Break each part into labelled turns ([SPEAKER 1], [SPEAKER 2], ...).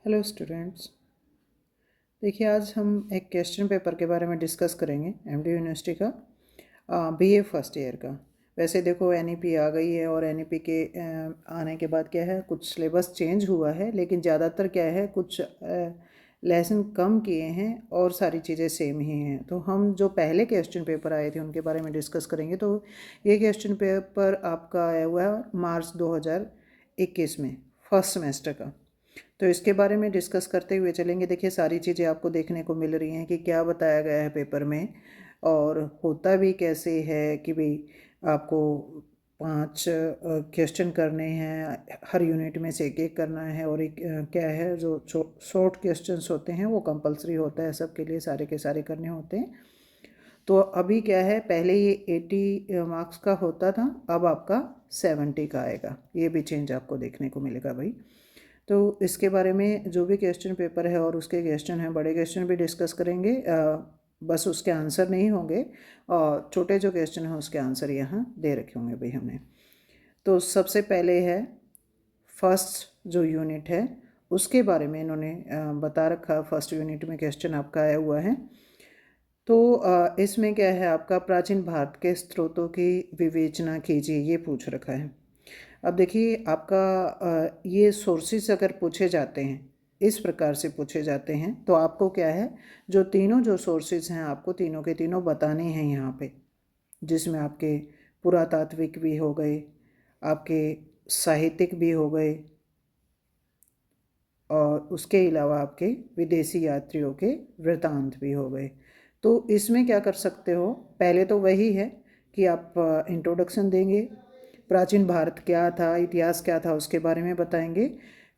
[SPEAKER 1] Hello students. देखिए, आज हम एक क्वेश्चन पेपर के बारे में डिस्कस करेंगे एमडी यूनिवर्सिटी का बीए फर्स्ट ईयर का। वैसे देखो, एनईपी आ गई है और एनईपी के आने के बाद क्या है, कुछ सिलेबस चेंज हुआ है, लेकिन ज़्यादातर क्या है, कुछ लेसन कम किए हैं और सारी चीज़ें सेम ही हैं। तो हम जो पहले क्वेश्चन पेपर आए थे उनके बारे में डिस्कस करेंगे। तो ये क्वेश्चन पेपर आपका आया हुआ है मार्च 2021 में, फर्स्ट सेमेस्टर का। तो इसके बारे में डिस्कस करते हुए चलेंगे। देखिए, सारी चीज़ें आपको देखने को मिल रही हैं कि क्या बताया गया है पेपर में और होता भी कैसे है कि भाई आपको 5 क्वेश्चन करने हैं, हर यूनिट में से एक एक करना है। और एक क्या है, जो शॉर्ट क्वेश्चंस होते हैं वो कंपलसरी होता है सबके लिए, सारे के सारे करने होते हैं। तो अभी क्या है, पहले ये 80 मार्क्स का होता था, अब आपका 70 का आएगा। ये भी चेंज आपको देखने को मिलेगा भाई। तो इसके बारे में जो भी क्वेश्चन पेपर है और उसके क्वेश्चन हैं, बड़े क्वेश्चन भी डिस्कस करेंगे, बस उसके आंसर नहीं होंगे, और छोटे जो क्वेश्चन हैं उसके आंसर यहाँ दे रखे होंगे भाई हमने। तो सबसे पहले है फर्स्ट जो यूनिट है उसके बारे में इन्होंने बता रखा। फर्स्ट यूनिट में क्वेश्चन आपका आया हुआ है। तो इसमें क्या है, आपका प्राचीन भारत के स्रोतों की विवेचना कीजिए, ये पूछ रखा है। अब देखिए, आपका ये सोर्सेस अगर पूछे जाते हैं, इस प्रकार से पूछे जाते हैं, तो आपको क्या है, जो तीनों जो सोर्सेस हैं आपको तीनों के तीनों बताने हैं यहाँ पे, जिसमें आपके पुरातात्विक भी हो गए, आपके साहित्यिक भी हो गए, और उसके अलावा आपके विदेशी यात्रियों के वृतांत भी हो गए। तो इसमें क्या कर सकते हो, पहले तो वही है कि आप इंट्रोडक्शन देंगे, प्राचीन भारत क्या था, इतिहास क्या था, उसके बारे में बताएंगे।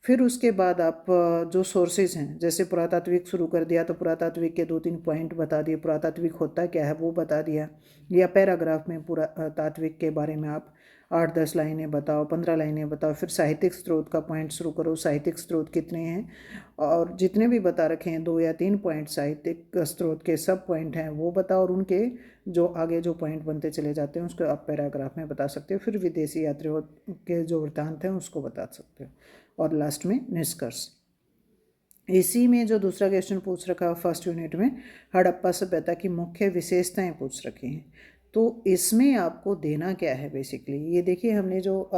[SPEAKER 1] फिर उसके बाद आप जो सोर्सेज हैं, जैसे पुरातात्विक शुरू कर दिया तो पुरातात्विक के 2-3 पॉइंट बता दिए, पुरातात्विक होता क्या है वो बता दिया, या पैराग्राफ में पुरातात्विक के बारे में आप 8-10 लाइनें बताओ, 15 लाइनें बताओ। फिर साहित्यिक स्रोत का पॉइंट शुरू करो, साहित्यिक स्रोत कितने हैं, और जितने भी बता रखे हैं 2 या 3 पॉइंट साहित्यिक स्रोत के सब पॉइंट हैं वो बताओ, और उनके जो आगे जो पॉइंट बनते चले जाते हैं उसको आप पैराग्राफ में बता सकते हो। फिर विदेशी यात्रियों के जो वृत्तांत हैं उसको बता सकते हो, और लास्ट में निष्कर्ष। इसी में जो दूसरा क्वेश्चन पूछ रखा है फर्स्ट यूनिट में, हड़प्पा सभ्यता की मुख्य विशेषताएं पूछ रखी हैं। तो इसमें आपको देना क्या है बेसिकली, ये देखिए, हमने जो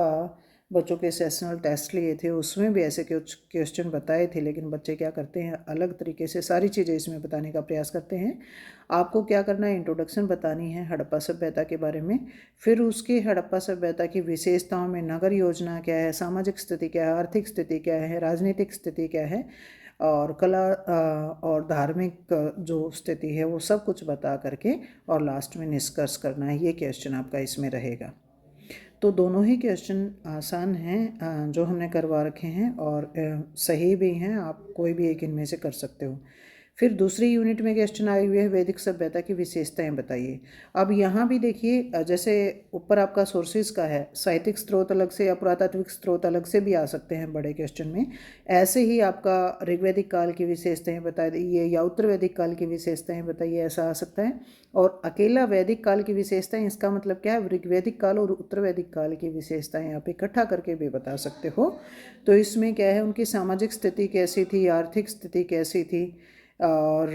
[SPEAKER 1] बच्चों के सेशनल टेस्ट लिए थे उसमें भी ऐसे कुछ क्वेश्चन बताए थे, लेकिन बच्चे क्या करते हैं, अलग तरीके से सारी चीज़ें इसमें बताने का प्रयास करते हैं। आपको क्या करना है, इंट्रोडक्शन बतानी है हड़प्पा सभ्यता के बारे में। फिर उसके हड़प्पा सभ्यता की विशेषताओं में नगर योजना क्या है, सामाजिक स्थिति क्या है, आर्थिक स्थिति क्या है, राजनीतिक स्थिति क्या है, और कला और धार्मिक जो स्थिति है वो सब कुछ बता करके, और लास्ट में निष्कर्ष करना है। ये क्वेश्चन आपका इसमें रहेगा। तो दोनों ही क्वेश्चन आसान हैं जो हमने करवा रखे हैं, और सही भी हैं, आप कोई भी एक इनमें से कर सकते हो। फिर दूसरी यूनिट में क्वेश्चन आए हुए हैं, वैदिक सभ्यता की विशेषताएं बताइए। अब यहाँ भी देखिए, जैसे ऊपर आपका सोर्सेज का है, साहित्यिक स्रोत अलग से या पुरातात्विक स्रोत अलग से भी आ सकते हैं बड़े क्वेश्चन में। ऐसे ही आपका ऋग्वैदिक काल की विशेषताएं बताइए या उत्तर वैदिक काल की विशेषताएं बताइए, ऐसा आ सकता है। और अकेला वैदिक काल की विशेषताएं, इसका मतलब क्या है, ऋग्वैदिक काल और उत्तर वैदिक काल की विशेषताएं आप इकट्ठा करके भी बता सकते हो। तो इसमें क्या है, उनकी सामाजिक स्थिति कैसी थी, आर्थिक स्थिति कैसी थी, और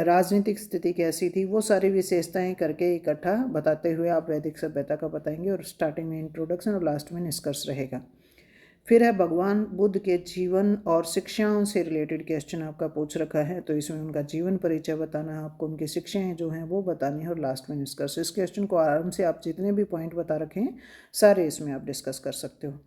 [SPEAKER 1] राजनीतिक स्थिति कैसी थी, वो सारी विशेषताएं करके इकट्ठा बताते हुए आप वैदिक सभ्यता का बताएंगे, और स्टार्टिंग में इंट्रोडक्शन और लास्ट में निष्कर्ष रहेगा। फिर है भगवान बुद्ध के जीवन और शिक्षाओं से रिलेटेड क्वेश्चन आपका पूछ रखा है। तो इसमें उनका जीवन परिचय बताना है आपको, उनकी शिक्षाएं जो हैं वो बतानी है, और लास्ट में निष्कर्ष। इस क्वेश्चन को आराम से आप जितने भी पॉइंट बता रखे हैं सारे इसमें आप डिस्कस कर सकते हो।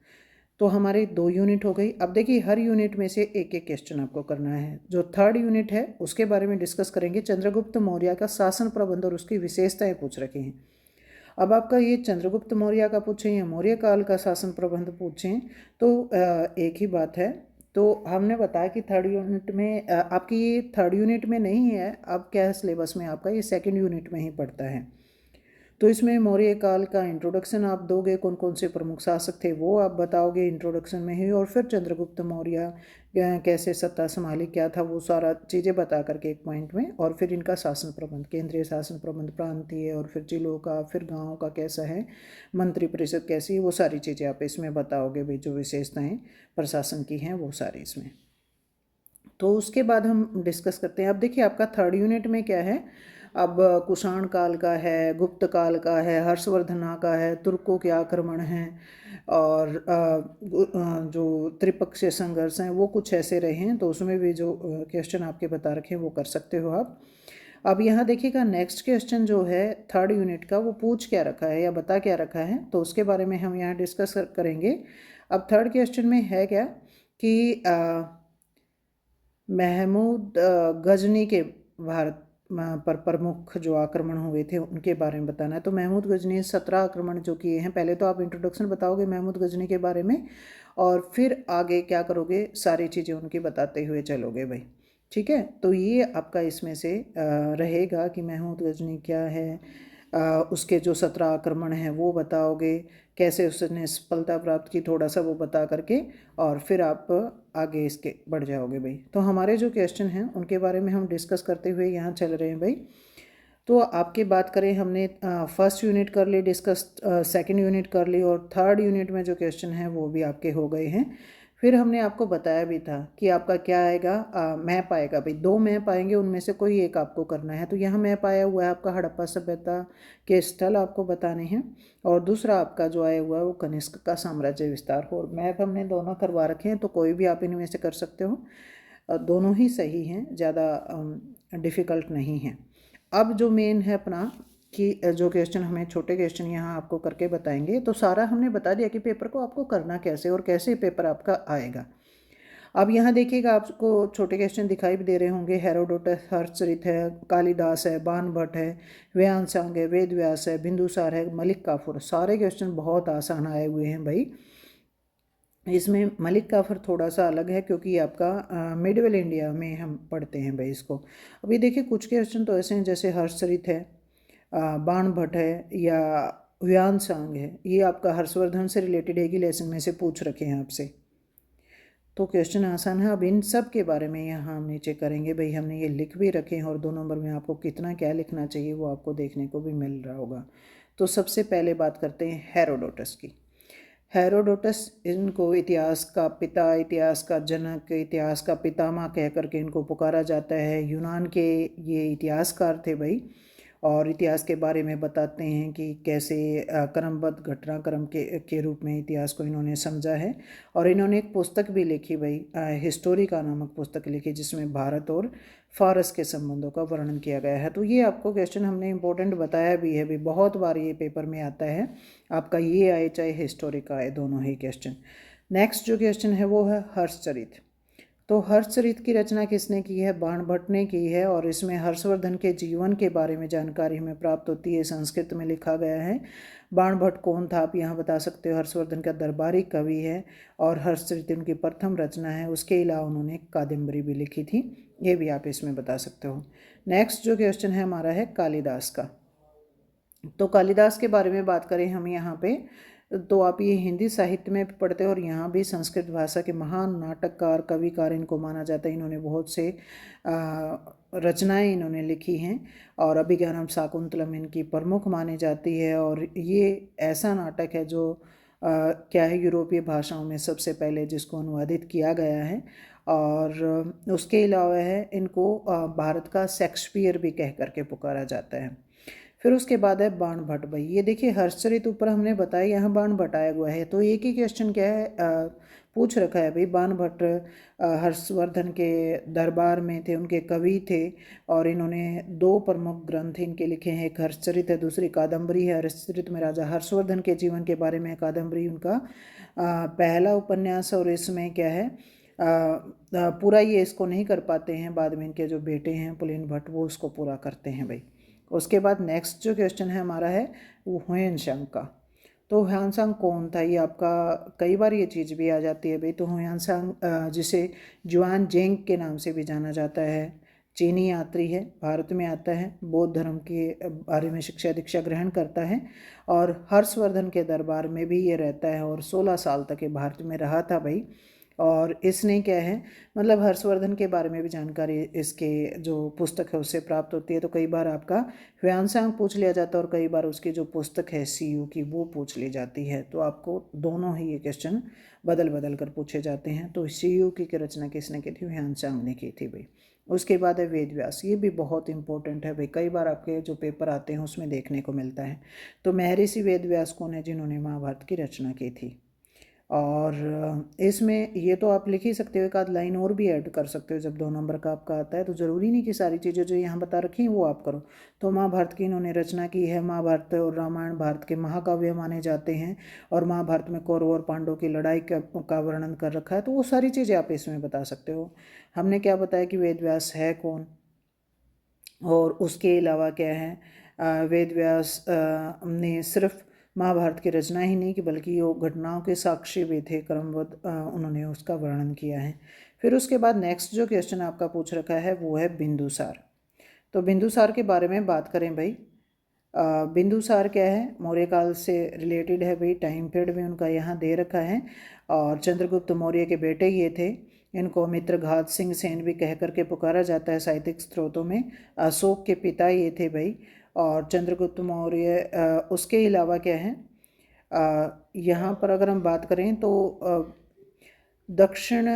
[SPEAKER 1] तो हमारे 2 यूनिट हो गई। अब देखिए, हर यूनिट में से एक एक क्वेश्चन आपको करना है। जो थर्ड यूनिट है उसके बारे में डिस्कस करेंगे। चंद्रगुप्त मौर्य का शासन प्रबंध और उसकी विशेषताएं पूछ रखी हैं। अब आपका ये चंद्रगुप्त मौर्य का पूछें या मौर्य काल का शासन प्रबंध पूछें, तो एक ही बात है। तो हमने बताया कि थर्ड यूनिट में आपकी ये थर्ड यूनिट में नहीं है, अब क्या है सिलेबस में आपका ये सेकंड यूनिट में ही पड़ता है। तो इसमें मौर्य काल का इंट्रोडक्शन आप दोगे, कौन कौन से प्रमुख शासक थे वो आप बताओगे इंट्रोडक्शन में ही, और फिर चंद्रगुप्त मौर्य कैसे सत्ता संभाली, क्या था, वो सारा चीज़ें बता करके एक पॉइंट में। और फिर इनका शासन प्रबंध, केंद्रीय शासन प्रबंध, प्रांतीय, और फिर जिलों का, फिर गाँव का कैसा है, मंत्री परिषद कैसी है, वो सारी चीज़ें आप इसमें बताओगे भी, जो विशेषताएँ प्रशासन की हैं वो सारी इसमें। तो उसके बाद हम डिस्कस करते हैं। अब देखिए आपका थर्ड यूनिट में क्या है, अब कुषाण काल का है, गुप्त काल का है, हर्षवर्धना का है, तुर्कों के आक्रमण हैं, और जो त्रिपक्षीय संघर्ष हैं वो कुछ ऐसे रहे हैं, तो उसमें भी जो क्वेश्चन आपके बता रखे हैं वो कर सकते हो आप। अब यहाँ देखिएगा नेक्स्ट क्वेश्चन जो है थर्ड यूनिट का, वो पूछ क्या रखा है या बता क्या रखा है, तो उसके बारे में हम यहाँ डिस्कस करेंगे। अब थर्ड क्वेश्चन में है क्या कि महमूद गजनी के भारत पर प्रमुख जो आक्रमण हुए थे उनके बारे में बताना है। तो महमूद गजनी 17 आक्रमण जो किए हैं, पहले तो आप इंट्रोडक्शन बताओगे महमूद गजनी के बारे में, और फिर आगे क्या करोगे, सारी चीज़ें उनकी बताते हुए चलोगे भाई, ठीक है। तो ये आपका इसमें से रहेगा कि महमूद गजनी क्या है, उसके जो 17 आक्रमण हैं वो बताओगे, कैसे उसने सफलता प्राप्त की, थोड़ा सा वो बता करके, और फिर आप आगे इसके बढ़ जाओगे भाई। तो हमारे जो क्वेश्चन हैं उनके बारे में हम डिस्कस करते हुए यहाँ चल रहे हैं भाई। तो आपकी बात करें, हमने फर्स्ट यूनिट कर ली डिस्कस, सेकंड यूनिट कर ली, और थर्ड यूनिट में जो क्वेश्चन हैं वो भी आपके हो गए हैं। फिर हमने आपको बताया भी था कि आपका क्या आएगा, मैप आएगा भाई, 2 मैप आएंगे, उनमें से कोई एक आपको करना है। तो यहाँ मैप आया हुआ है आपका हड़प्पा सभ्यता के स्थल आपको बताने हैं, और दूसरा आपका जो आया हुआ है वो कनिष्क का साम्राज्य विस्तार हो। और मैप हमने दोनों करवा रखे हैं, तो कोई भी आप इनमें से कर सकते हो, दोनों ही सही हैं, ज़्यादा डिफ़िकल्ट नहीं है। अब जो मेन है अपना कि जो क्वेश्चन हमें छोटे क्वेश्चन यहाँ आपको करके बताएंगे, तो सारा हमने बता दिया कि पेपर को आपको करना कैसे और कैसे पेपर आपका आएगा। अब यहाँ देखिएगा आपको छोटे क्वेश्चन दिखाई भी दे रहे होंगे, हेरोडोटस, हर्षचरित है, कालिदास है, बाणभट्ट है, वेदांशांग है, वेद व्यास है, बिंदुसार है, मलिक काफूर, सारे क्वेश्चन बहुत आसान आए हुए हैं भाई। इसमें मलिक काफर थोड़ा सा अलग है क्योंकि आपका मिडिवल इंडिया में हम पढ़ते हैं भाई इसको। अभी देखिए कुछ क्वेश्चन तो ऐसे हैं जैसे हर्षचरित है, बाणभट्ट है, या व्यांशांग है, ये आपका हर्षवर्धन से रिलेटेड एक ही लेसन में से पूछ रखे हैं आपसे, तो क्वेश्चन आसान है। अब इन सब के बारे में यहाँ हम नीचे करेंगे भाई, हमने ये लिख भी रखे हैं, और 2 नंबर में आपको कितना क्या लिखना चाहिए वो आपको देखने को भी मिल रहा होगा। तो सबसे पहले बात करते हैं हेरोडोटस की। हेरोडोटस, इनको इतिहास का पिता, इतिहास का जनक, इतिहास का पितामह कह करके इनको पुकारा जाता है। यूनान के ये इतिहासकार थे भाई, और इतिहास के बारे में बताते हैं कि कैसे क्रमबद्ध घटनाक्रम के रूप में इतिहास को इन्होंने समझा है। और इन्होंने एक पुस्तक भी लिखी भाई, हिस्टोरिका नामक पुस्तक लिखी, जिसमें भारत और फारस के संबंधों का वर्णन किया गया है। तो ये आपको क्वेश्चन हमने इम्पोर्टेंट बताया भी है भाई, बहुत बार ये पेपर में आता है आपका, ये आए चाहे हिस्टोरिका आए, दोनों ही क्वेश्चन। नेक्स्ट जो क्वेश्चन है वो है हर्षचरित। तो हर्षचरित की रचना किसने की है, बाणभट्ट ने की है, और इसमें हर्षवर्धन के जीवन के बारे में जानकारी हमें प्राप्त होती है, संस्कृत में लिखा गया है। बाणभट्ट कौन था आप यहाँ बता सकते हो, हर्षवर्धन का दरबारी कवि है, और हर्षचरित उनकी प्रथम रचना है। उसके अलावा उन्होंने एक कादम्बरी भी लिखी थी, ये भी आप इसमें बता सकते हो। नेक्स्ट जो क्वेश्चन है हमारा है कालिदास का। तो कालिदास के बारे में बात करें हम यहाँ पे, तो आप ये हिंदी साहित्य में पढ़ते हो, और यहाँ भी संस्कृत भाषा के महान नाटककार, कविकार इनको माना जाता है। इन्होंने बहुत से रचनाएं इन्होंने लिखी हैं, और अभिज्ञानम शाकुंतलम इनकी प्रमुख मानी जाती है। और ये ऐसा नाटक है जो क्या है, यूरोपीय भाषाओं में सबसे पहले जिसको अनुवादित किया गया है। और उसके अलावा है इनको भारत का शेक्सपियर भी कह करके पुकारा जाता है। फिर उसके बाद है बाणभट्ट भाई, ये देखिए हर्षचरित ऊपर हमने बताया, यहाँ बाणभट्ट आया हुआ है। तो एक ही क्वेश्चन क्या है, पूछ रखा है भाई, बाणभट्ट हर्षवर्धन के दरबार में थे, उनके कवि थे, और इन्होंने 2 प्रमुख ग्रंथ इनके लिखे हैं, एक हर्षचरित है, दूसरी कादम्बरी है। हर्षचरित में राजा हर्षवर्धन के जीवन के बारे में, कादम्बरी उनका पहला उपन्यास, और इसमें क्या है, पूरा ये इसको नहीं कर पाते हैं, बाद में इनके जो बेटे हैं पुलिन भट्ट वो उसको पूरा करते हैं भाई। उसके बाद नेक्स्ट जो क्वेश्चन है हमारा है वो हुएनसांग का। तो हुएनसांग कौन था, ये आपका कई बार ये चीज़ भी आ जाती है भाई। तो हुएनसांग जिसे जुआन जेंग के नाम से भी जाना जाता है, चीनी यात्री है, भारत में आता है, बौद्ध धर्म के बारे में शिक्षा दीक्षा ग्रहण करता है, और हर्षवर्धन के दरबार में भी ये रहता है, और 16 साल तक ये भारत में रहा था भाई। और इसने क्या है, मतलब हर्षवर्धन के बारे में भी जानकारी इसके जो पुस्तक है उससे प्राप्त होती है। तो कई बार आपका व्यंग्यांक पूछ लिया जाता है और कई बार उसकी जो पुस्तक है सीयू की वो पूछ ली जाती है। तो आपको दोनों ही ये क्वेश्चन बदल बदल कर पूछे जाते हैं। तो सीयू की रचना किसने की थी? व्यंग्यांक ने की थी भाई। उसके बाद है वेद व्यास, ये भी बहुत इंपॉर्टेंट है भाई, कई बार आपके जो पेपर आते हैं उसमें देखने को मिलता है। तो महर्षि वेद व्यास कौन है? जिन्होंने महाभारत की रचना की थी। और इसमें ये तो आप लिख ही सकते हो, एक आध लाइन और भी ऐड कर सकते हो। जब 2 नंबर का आपका आता है तो ज़रूरी नहीं कि सारी चीज़ें जो यहाँ बता रखी हैं वो आप करो। तो महाभारत की इन्होंने रचना की है। महाभारत और रामायण भारत के महाकाव्य माने जाते हैं। और महाभारत में कौरव और पांडवों की लड़ाई का वर्णन कर रखा है। तो वो सारी चीज़ें आप इसमें बता सकते हो। हमने क्या बताया कि वेद व्यास है कौन, और उसके अलावा क्या है, वेद व्यास ने सिर्फ महाभारत की रचना ही नहीं की बल्कि वो घटनाओं के साक्षी भी थे, क्रमबद्ध उन्होंने उसका वर्णन किया है। फिर उसके बाद नेक्स्ट जो क्वेश्चन आपका पूछ रखा है वो है बिंदुसार। तो बिंदुसार के बारे में बात करें भाई। बिंदुसार क्या है? मौर्य काल से रिलेटेड है भाई, टाइम पीरियड भी उनका यहाँ दे रखा है। और चंद्रगुप्त मौर्य के बेटे ये थे। इनको मित्रघात सिंह सेन भी कह करके पुकारा जाता है साहित्यिक स्रोतों में। अशोक के पिता ये थे भाई। और चंद्रगुप्त मौर्य उसके अलावा क्या है, यहाँ पर अगर हम बात करें तो दक्षिण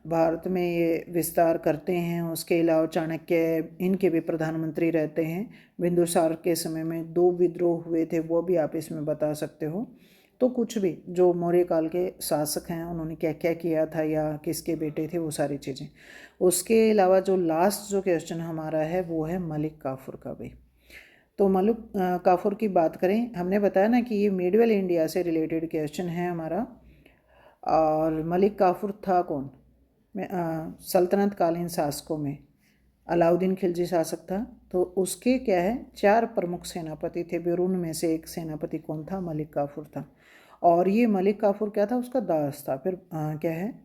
[SPEAKER 1] भारत में ये विस्तार करते हैं। उसके अलावा चाणक्य इनके भी प्रधानमंत्री रहते हैं। बिंदुसार के समय में 2 विद्रोह हुए थे, वो भी आप इसमें बता सकते हो। तो कुछ भी जो मौर्य काल के शासक हैं उन्होंने क्या क्या किया था या किसके बेटे थे, वो सारी चीज़ें। उसके अलावा जो लास्ट जो क्वेश्चन हमारा है वो है मलिक काफूर का भाई। तो मलिक काफूर की बात करें, हमने बताया ना कि ये मिडवेल इंडिया से रिलेटेड क्वेश्चन है हमारा। और मलिक काफूर था कौन? सल्तनत कालीन शासकों में अलाउद्दीन खिलजी शासक था। तो उसके क्या है 4 प्रमुख सेनापति थे, फिर उनमें से एक सेनापति कौन था? मलिक काफूर था। और ये मलिक काफूर क्या था? उसका दास था, फिर क्या है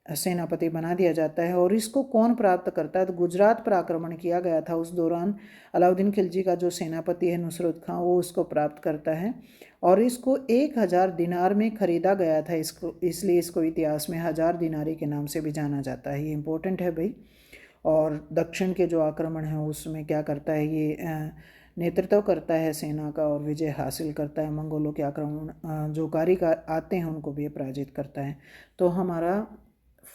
[SPEAKER 1] सेनापति बना दिया जाता है। और इसको कौन प्राप्त करता है? तो गुजरात पर आक्रमण किया गया था उस दौरान, अलाउद्दीन खिलजी का जो सेनापति है नुसरत खां वो उसको प्राप्त करता है। और इसको 1000 दिनार में खरीदा गया था। इसको इसलिए इसको इतिहास में 1000 दिनारी के नाम से भी जाना जाता है। ये इंपॉर्टेंट है भाई। और दक्षिण के जो आक्रमण है उसमें क्या करता है ये, नेतृत्व करता है सेना का और विजय हासिल करता है। मंगोलों के आक्रमण जो कारीगर आते हैं उनको भी पराजित करता है। तो हमारा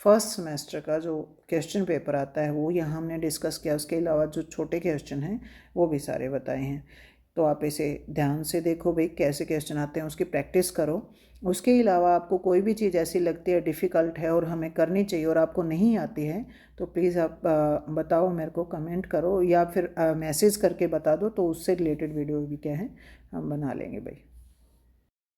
[SPEAKER 1] फर्स्ट सेमेस्टर का जो क्वेश्चन पेपर आता है वो यहाँ हमने डिस्कस किया। उसके अलावा जो छोटे क्वेश्चन हैं वो भी सारे बताए हैं। तो आप इसे ध्यान से देखो भाई, कैसे क्वेश्चन आते हैं उसकी प्रैक्टिस करो। उसके अलावा आपको कोई भी चीज़ ऐसी लगती है डिफ़िकल्ट है और हमें करनी चाहिए और आपको नहीं आती है तो प्लीज़ आप बताओ, मेरे को कमेंट करो या फिर मैसेज करके बता दो। तो उससे रिलेटेड वीडियो भी क्या है हम बना लेंगे भाई।